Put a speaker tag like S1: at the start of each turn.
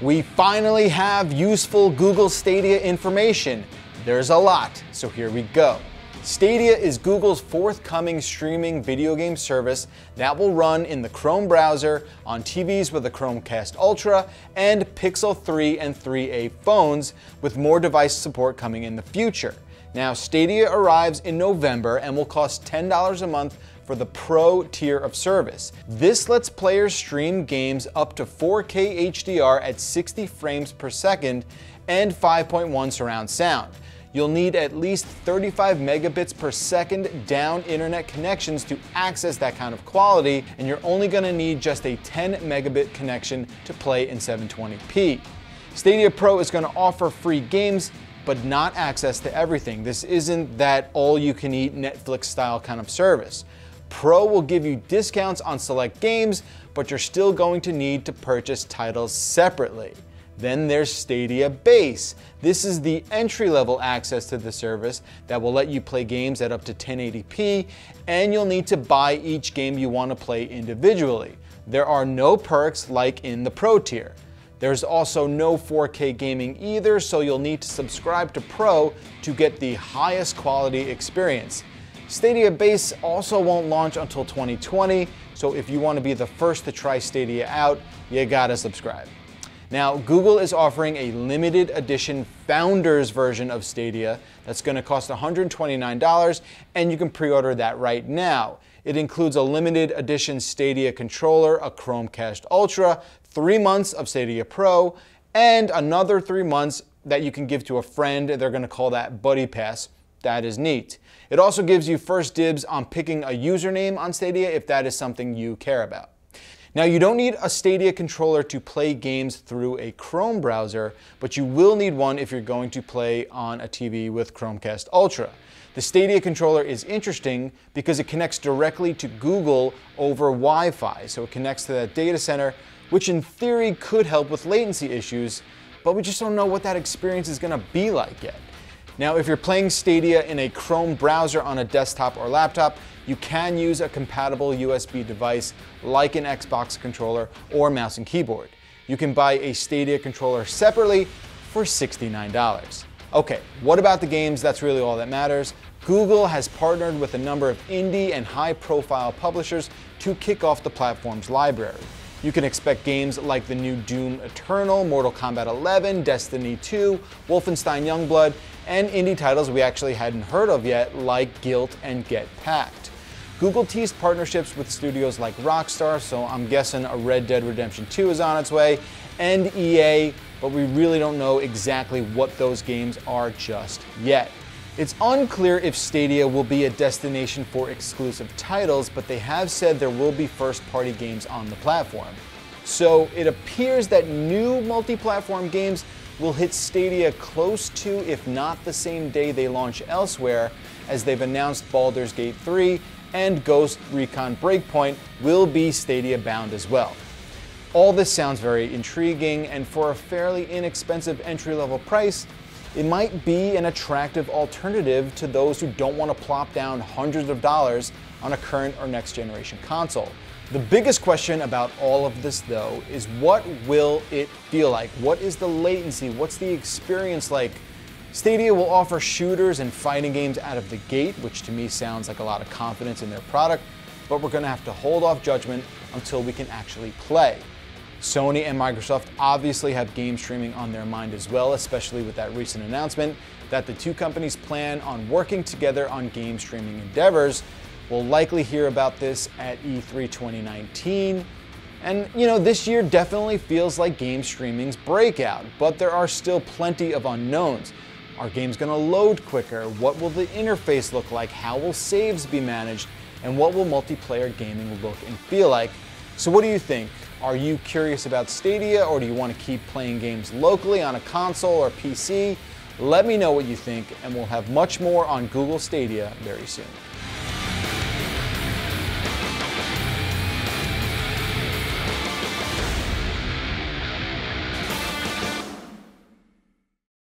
S1: We finally have useful Google Stadia information. There's a lot, so here we go. Stadia is Google's forthcoming streaming video game service that will run in the Chrome browser on TVs with a Chromecast Ultra and Pixel 3 and 3a phones, with more device support coming in the future. Now, Stadia arrives in November and will cost $10 a month for the Pro tier of service. This lets players stream games up to 4K HDR at 60 frames per second and 5.1 surround sound. You'll need at least 35 megabits per second down internet connections to access that kind of quality, and you're only going to need just a 10 megabit connection to play in 720p. Stadia Pro is going to offer free games, but not access to everything. This isn't that all-you-can-eat Netflix style kind of service. Pro will give you discounts on select games, but you're still going to need to purchase titles separately. Then there's Stadia Base. This is the entry-level access to the service that will let you play games at up to 1080p, and you'll need to buy each game you want to play individually. There are no perks like in the Pro tier. There's also no 4K gaming either, so you'll need to subscribe to Pro to get the highest quality experience. Stadia Base also won't launch until 2020, so if you want to be the first to try Stadia out, you gotta subscribe. Now, Google is offering a limited edition Founders version of Stadia that's going to cost $129, and you can pre-order that right now. It includes a limited edition Stadia controller, a Chromecast Ultra, 3 months of Stadia Pro, and another 3 months that you can give to a friend. They're going to call that Buddy Pass. That is neat. It also gives you first dibs on picking a username on Stadia if that is something you care about. Now, you don't need a Stadia controller to play games through a Chrome browser, but you will need one if you're going to play on a TV with Chromecast Ultra. The Stadia controller is interesting because it connects directly to Google over Wi-Fi, so it connects to that data center, which in theory could help with latency issues, but we just don't know what that experience is going to be like yet. Now, if you're playing Stadia in a Chrome browser on a desktop or laptop, you can use a compatible USB device like an Xbox controller or mouse and keyboard. You can buy a Stadia controller separately for $69. Okay, what about the games? That's really all that matters. Google has partnered with a number of indie and high-profile publishers to kick off the platform's library. You can expect games like the new Doom Eternal, Mortal Kombat 11, Destiny 2, Wolfenstein Youngblood, and indie titles we actually hadn't heard of yet, like Guilt and Get Packed. Google teased partnerships with studios like Rockstar, so I'm guessing a Red Dead Redemption 2 is on its way, and EA, but we really don't know exactly what those games are just yet. It's unclear if Stadia will be a destination for exclusive titles, but they have said there will be first-party games on the platform. So it appears that new multi-platform games will hit Stadia close to, if not the same day they launch elsewhere, as they've announced Baldur's Gate 3 and Ghost Recon Breakpoint will be Stadia bound as well. All this sounds very intriguing, and for a fairly inexpensive entry-level price, it might be an attractive alternative to those who don't want to plop down hundreds of dollars on a current or next generation console. The biggest question about all of this, though, is what will it feel like? What is the latency? What's the experience like? Stadia will offer shooters and fighting games out of the gate, which to me sounds like a lot of confidence in their product, but we're going to have to hold off judgment until we can actually play. Sony and Microsoft obviously have game streaming on their mind as well, especially with that recent announcement that the two companies plan on working together on game streaming endeavors. We'll likely hear about this at E3 2019. And this year definitely feels like game streaming's breakout, but there are still plenty of unknowns. Are games going to load quicker? What will the interface look like? How will saves be managed? And what will multiplayer gaming look and feel like? So what do you think? Are you curious about Stadia, or do you want to keep playing games locally on a console or PC? Let me know what you think, and we'll have much more on Google Stadia very soon.